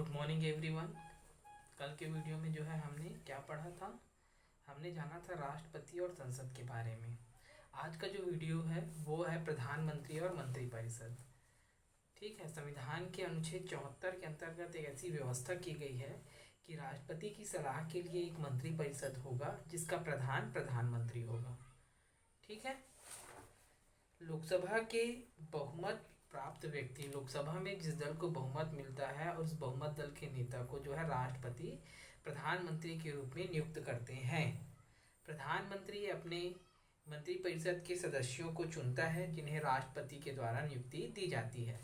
Good morning everyone. कल के video में जो है हमने क्या पढ़ा था, हमने जाना था राष्ट्रपति और संसद के बारे में। आज का जो वीडियो है वो है प्रधानमंत्री और मंत्रिपरिषद। ठीक है, संविधान के अनुच्छेद 74 के अंतर्गत एक ऐसी व्यवस्था की गई है कि राष्ट्रपति की सलाह के लिए एक मंत्रिपरिषद होगा जिसका प्रधान प्रधानमंत्री होगा। ठीक है, लोकसभा के बहुमत प्राप्त व्यक्ति, लोकसभा में जिस दल को बहुमत मिलता है और उस बहुमत दल के नेता को जो है राष्ट्रपति प्रधानमंत्री के रूप में नियुक्त करते हैं। प्रधानमंत्री अपने मंत्रिपरिषद के सदस्यों को चुनता है जिन्हें राष्ट्रपति के द्वारा नियुक्ति दी जाती है।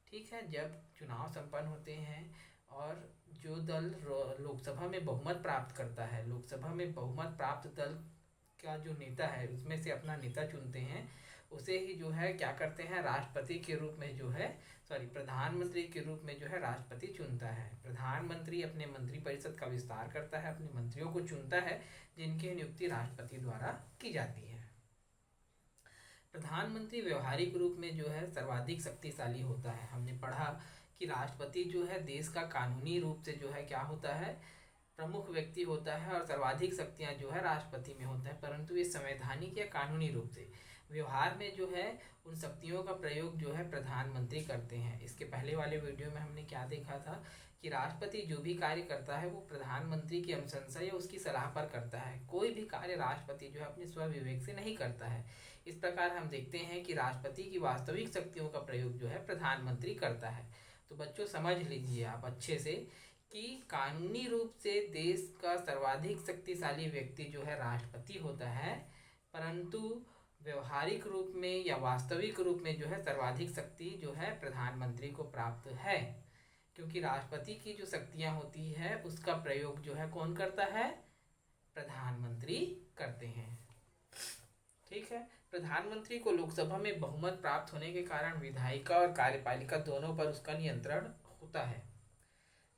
ठीक है, जब चुनाव संपन्न होते हैं और जो दल लोकसभा में बहुमत प्राप्त करता है, लोकसभा में बहुमत प्राप्त दल का जो नेता है उसमें से अपना नेता चुनते हैं, उसे ही जो है क्या करते हैं, राष्ट्रपति के रूप में जो है प्रधानमंत्री के रूप में जो है राष्ट्रपति चुनता है। प्रधानमंत्री अपने मंत्रिपरिषद का विस्तार करता है, अपने मंत्रियों को चुनता है जिनकी नियुक्ति राष्ट्रपति द्वारा की जाती है। प्रधानमंत्री व्यवहारिक रूप में जो है सर्वाधिक शक्तिशाली होता है। हमने पढ़ा कि राष्ट्रपति जो है देश का कानूनी रूप से जो है क्या होता है, प्रमुख व्यक्ति होता है और सर्वाधिक शक्तियां जो है राष्ट्रपति में होता है, परंतु ये संवैधानिक या कानूनी रूप से व्यवहार में जो है उन शक्तियों का प्रयोग जो है प्रधानमंत्री करते हैं। इसके पहले वाले वीडियो में हमने क्या देखा था कि राष्ट्रपति जो भी कार्य करता है वो प्रधानमंत्री की अनुशंसा या उसकी सलाह पर करता है। कोई भी कार्य राष्ट्रपति जो है अपने स्वविवेक से नहीं करता है। इस प्रकार हम देखते हैं कि राष्ट्रपति की वास्तविक शक्तियों का प्रयोग जो है प्रधानमंत्री करता है। तो बच्चों समझ लीजिए आप अच्छे से कि कानूनी रूप से देश का सर्वाधिक शक्तिशाली व्यक्ति जो है राष्ट्रपति होता है, परंतु व्यवहारिक रूप में या वास्तविक रूप में जो है सर्वाधिक शक्ति जो है प्रधानमंत्री को प्राप्त है, क्योंकि राष्ट्रपति की जो शक्तियां होती है उसका प्रयोग जो है कौन करता है, प्रधानमंत्री करते हैं। ठीक है, प्रधानमंत्री को लोकसभा में बहुमत प्राप्त होने के कारण विधायिका और कार्यपालिका दोनों पर उसका नियंत्रण होता है।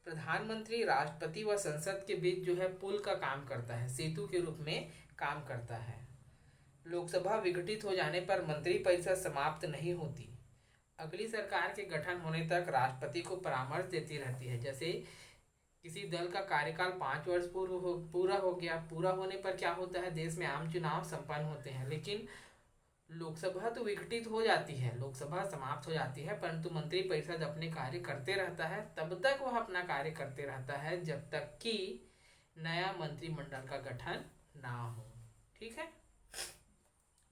प्रधानमंत्री राष्ट्रपति व संसद के बीच जो है पुल का काम करता है, सेतु के रूप में काम करता है। लोकसभा विघटित हो जाने पर मंत्रिपरिषद समाप्त नहीं होती। अगली सरकार के गठन होने तक राष्ट्रपति को परामर्श देती रहती है। जैसे किसी दल का कार्यकाल 5 वर्ष पूरा हो गया, पूरा होने पर क्या होता है, देश में आम चुनाव संपन्न होते हैं, लेकिन लोकसभा तो विघटित हो जाती है, लोकसभा समाप्त हो जाती है, परंतु मंत्रिपरिषद अपने कार्य करते रहता है। तब तक वह अपना कार्य करते रहता है जब तक कि नया मंत्रिमंडल का गठन ना हो। ठीक है,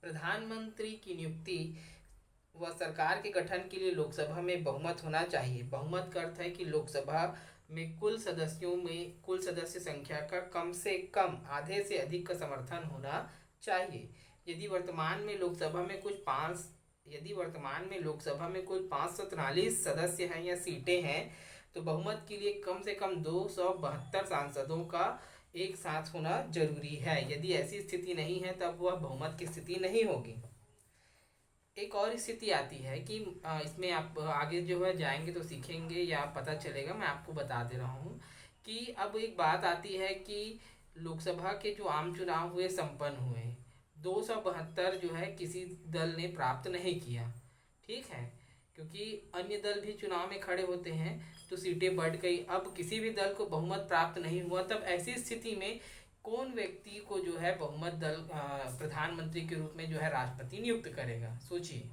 प्रधानमंत्री की नियुक्ति व सरकार के गठन के लिए लोकसभा में बहुमत होना चाहिए। बहुमत का अर्थ है कि लोकसभा में कुल सदस्य संख्या का कम से कम आधे से अधिक का समर्थन होना चाहिए। यदि वर्तमान में लोकसभा में कुल 543 सदस्य हैं या सीटें हैं, तो बहुमत के लिए कम से कम 272 सांसदों का एक साथ होना जरूरी है। यदि ऐसी स्थिति नहीं है तब वह बहुमत की स्थिति नहीं होगी। एक और स्थिति आती है कि इसमें आप आगे जो है जाएंगे तो सीखेंगे या पता चलेगा, मैं आपको बता दे रहा हूँ कि अब एक बात आती है कि लोकसभा के जो आम चुनाव हुए संपन्न हुए, 272 जो है किसी दल ने प्राप्त नहीं किया। ठीक है, क्योंकि अन्य दल भी चुनाव में खड़े होते हैं तो सीटें बढ़ गई। अब किसी भी दल को बहुमत प्राप्त नहीं हुआ, तब ऐसी स्थिति में कौन व्यक्ति को जो है बहुमत दल प्रधानमंत्री के रूप में जो है राष्ट्रपति नियुक्त करेगा, सोचिए।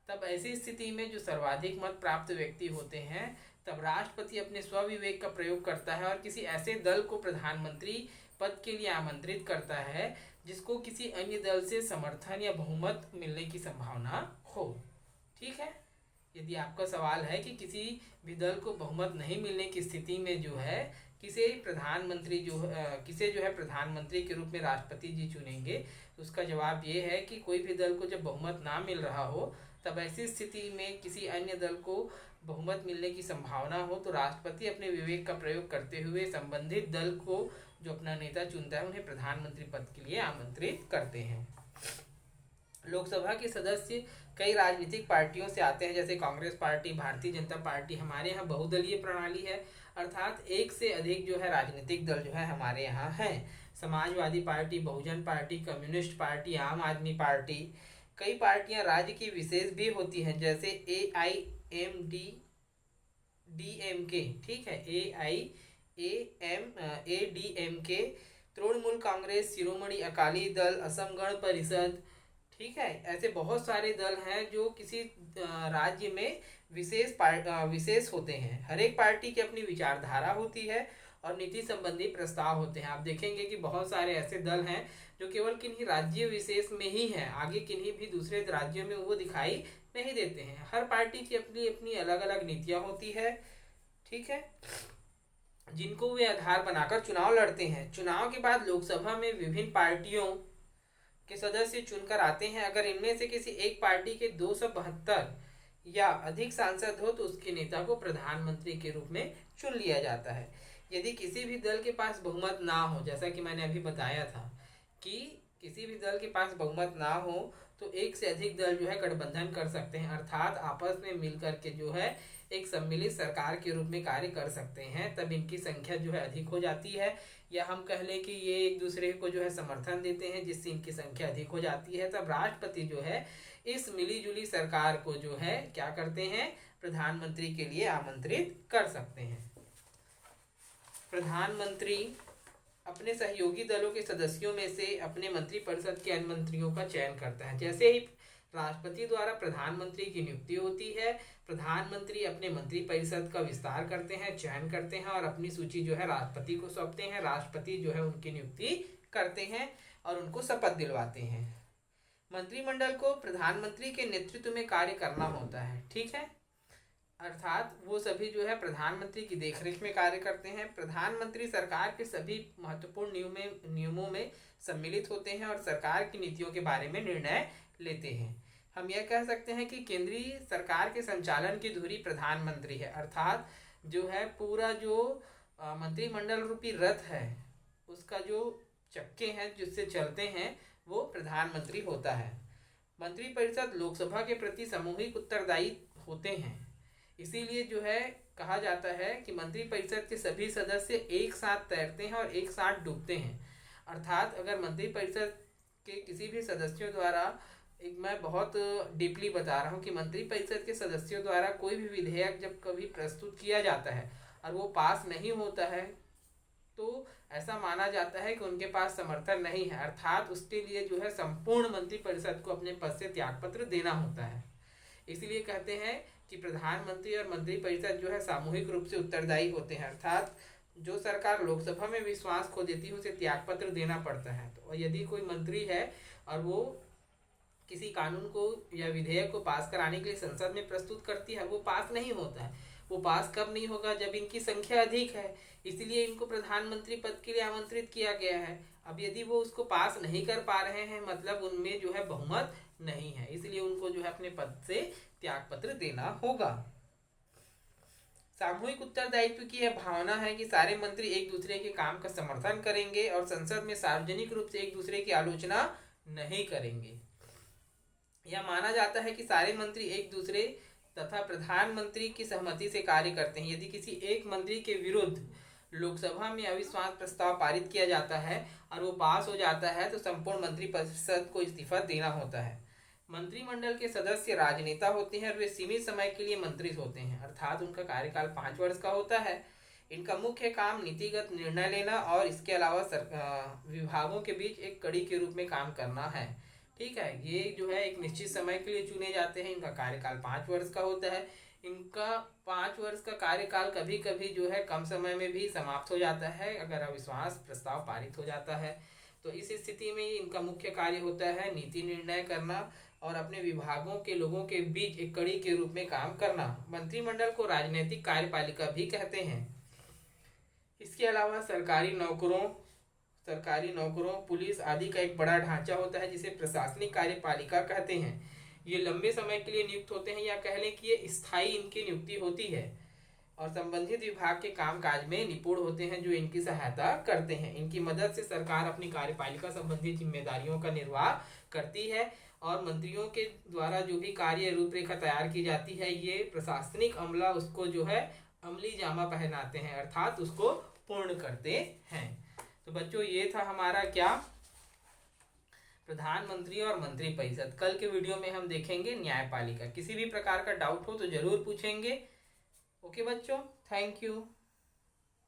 तब ऐसी स्थिति में जो सर्वाधिक मत प्राप्त व्यक्ति होते हैं, तब राष्ट्रपति अपने स्वविवेक का प्रयोग करता है और किसी ऐसे दल को प्रधानमंत्री पद के लिए आमंत्रित करता है जिसको किसी अन्य दल से समर्थन या बहुमत मिलने की संभावना हो। ठीक है, यदि आपका सवाल है कि किसी भी दल को बहुमत नहीं मिलने की स्थिति में जो है किसे जो है प्रधानमंत्री के रूप में राष्ट्रपति जी चुनेंगे, तो उसका जवाब ये है कि कोई भी दल को जब बहुमत ना मिल रहा हो, तब ऐसी स्थिति में किसी अन्य दल को बहुमत मिलने की संभावना हो तो राष्ट्रपति अपने विवेक का प्रयोग करते हुए संबंधित दल को जो अपना नेता चुनता है उन्हें प्रधानमंत्री पद के लिए आमंत्रित करते हैं। लोकसभा के सदस्य कई राजनीतिक पार्टियों से आते हैं, जैसे कांग्रेस पार्टी, भारतीय जनता पार्टी। हमारे यहाँ बहुदलीय प्रणाली है, अर्थात एक से अधिक जो है राजनीतिक दल जो है हमारे यहाँ हैं। समाजवादी पार्टी, बहुजन पार्टी, कम्युनिस्ट पार्टी, आम आदमी पार्टी। कई पार्टियां राज्य की विशेष भी होती हैं, जैसे AIMD डीएमके, ठीक है, AIAMADMK, तृणमूल कांग्रेस, शिरोमणि अकाली दल, असम गण परिषद, ठीक है। ऐसे बहुत सारे दल हैं जो किसी राज्य में विशेष होते हैं। हर एक पार्टी की अपनी विचारधारा होती है और नीति संबंधी प्रस्ताव होते हैं। आप देखेंगे कि बहुत सारे ऐसे दल हैं जो केवल किन्हीं राज्य विशेष में ही हैं, आगे किन्हीं भी दूसरे राज्यों में वो दिखाई नहीं देते हैं। हर पार्टी की अपनी अपनी अलग अलग नीतियां होती है, ठीक है, जिनको वे आधार बनाकर चुनाव लड़ते हैं। चुनाव के बाद लोकसभा में विभिन्न पार्टियों के सदस्य चुनकर आते हैं। अगर इनमें से किसी एक पार्टी के 272 या अधिक सांसद हो तो उसके नेता को प्रधानमंत्री के रूप में चुन लिया जाता है। यदि किसी भी दल के पास बहुमत ना हो, जैसा कि मैंने अभी बताया था कि किसी भी दल के पास बहुमत ना हो तो एक से अधिक दल जो है गठबंधन कर सकते हैं, अर्थात आपस में मिलकर के जो है एक सम्मिलित सरकार के रूप में कार्य कर सकते हैं। तब इनकी संख्या जो है अधिक हो जाती है, या हम कह लें कि ये एक दूसरे को जो है समर्थन देते हैं जिससे इनकी संख्या अधिक हो जाती है। तब राष्ट्रपति जो है इस मिली जुली सरकार को जो है क्या करते हैं, प्रधानमंत्री के लिए आमंत्रित कर सकते हैं। प्रधानमंत्री अपने सहयोगी दलों के सदस्यों में से अपने मंत्रिपरिषद के अन्य मंत्रियों का चयन करता है। जैसे ही राष्ट्रपति द्वारा प्रधानमंत्री की नियुक्ति होती है, प्रधानमंत्री अपने मंत्रिपरिषद का विस्तार करते हैं, चयन करते हैं और अपनी सूची जो है राष्ट्रपति को सौंपते हैं। राष्ट्रपति जो है उनकी नियुक्ति करते हैं और उनको शपथ दिलवाते हैं। मंत्रिमंडल को प्रधानमंत्री के नेतृत्व में कार्य करना होता है, ठीक है, अर्थात वो सभी जो है प्रधानमंत्री की देखरेख में कार्य करते हैं। प्रधानमंत्री सरकार के सभी महत्वपूर्ण नियमों में सम्मिलित होते हैं और सरकार की नीतियों के बारे में निर्णय लेते हैं। हम यह कह सकते हैं कि केंद्रीय सरकार के संचालन की धुरी प्रधानमंत्री है, अर्थात जो है पूरा जो मंत्रिमंडल रूपी रथ है उसका जो चक्के हैं जिससे चलते हैं वो प्रधानमंत्री होता है। मंत्रिपरिषद लोकसभा के प्रति सामूहिक उत्तरदायी होते हैं, इसीलिए जो है कहा जाता है कि मंत्रिपरिषद के सभी सदस्य एक साथ तैरते हैं और एक साथ डूबते हैं। अर्थात अगर मंत्रिपरिषद के किसी भी सदस्यों द्वारा, एक मैं बहुत डीपली बता रहा हूँ कि मंत्रिपरिषद के सदस्यों द्वारा कोई भी विधेयक जब कभी प्रस्तुत किया जाता है और वो पास नहीं होता है तो ऐसा माना जाता है कि उनके पास समर्थन नहीं है, अर्थात उसके लिए जो है संपूर्ण मंत्रिपरिषद को अपने पद से त्यागपत्र देना होता है। इसलिए कहते हैं कि प्रधानमंत्री और मंत्रिपरिषद जो है सामूहिक रूप से उत्तरदायी होते हैं, अर्थात जो सरकार लोकसभा में विश्वास खो देती है उसे त्यागपत्र देना पड़ता है। तो यदि कोई मंत्री है और वो किसी कानून को या विधेयक को पास कराने के लिए संसद में प्रस्तुत करती है, वो पास नहीं होता है। वो पास कब नहीं होगा, जब इनकी संख्या अधिक है, इसलिए इनको प्रधानमंत्री पद के लिए आमंत्रित किया गया है। अब यदि वो उसको पास नहीं कर पा रहे हैं मतलब उनमें जो है बहुमत नहीं है, इसलिए उनको जो है अपने पद से त्यागपत्र देना होगा। सामूहिक उत्तरदायित्व की यह भावना है कि सारे मंत्री एक दूसरे के काम का समर्थन करेंगे और संसद में सार्वजनिक रूप से एक दूसरे की आलोचना नहीं करेंगे। यह माना जाता है कि सारे मंत्री एक दूसरे तथा प्रधानमंत्री की सहमति से कार्य करते हैं। यदि किसी एक मंत्री के विरुद्ध लोकसभा में अविश्वास प्रस्ताव पारित किया जाता है और वो पास हो जाता है तो संपूर्ण मंत्रिपरिषद को इस्तीफा देना होता है। मंत्रिमंडल के सदस्य राजनेता होते हैं और वे सीमित समय के लिए मंत्री होते हैं, अर्थात उनका कार्यकाल 5 वर्ष का होता है। इनका मुख्य काम नीतिगत निर्णय लेना और इसके अलावा विभागों के बीच एक कड़ी के रूप में काम करना है, ठीक है। ये जो है एक निश्चित समय के लिए चुने जाते हैं। इनका कार्यकाल 5 वर्ष का होता है। इनका 5 वर्ष का कार्यकाल कभी कभी जो है कम समय में भी समाप्त हो जाता है अगर अविश्वास प्रस्ताव पारित हो जाता है। तो इस स्थिति में इनका मुख्य कार्य होता है नीति निर्णय करना और अपने विभागों के लोगों के बीच एक कड़ी के रूप में काम करना। मंत्रिमंडल को राजनीतिक कार्यपालिका भी कहते हैं। इसके अलावा सरकारी नौकरों, पुलिस आदि का एक बड़ा ढांचा होता है जिसे प्रशासनिक कार्यपालिका कहते हैं। ये लंबे समय के लिए नियुक्त होते हैं या कह लें कि ये स्थायी इनकी नियुक्ति होती है और संबंधित विभाग के कामकाज में निपुण होते हैं जो इनकी सहायता करते हैं। इनकी मदद से सरकार अपनी कार्यपालिका संबंधी जिम्मेदारियों का निर्वाह करती है और मंत्रियों के द्वारा जो भी कार्य रूपरेखा तैयार की जाती है ये प्रशासनिक अमला उसको जो है अमली जामा पहनाते हैं, अर्थात उसको पूर्ण करते हैं। तो बच्चों ये था हमारा क्या, प्रधानमंत्री और मंत्रिपरिषद। कल के वीडियो में हम देखेंगे न्यायपालिका। किसी भी प्रकार का डाउट हो तो जरूर पूछेंगे। ओके बच्चों, थैंक यू।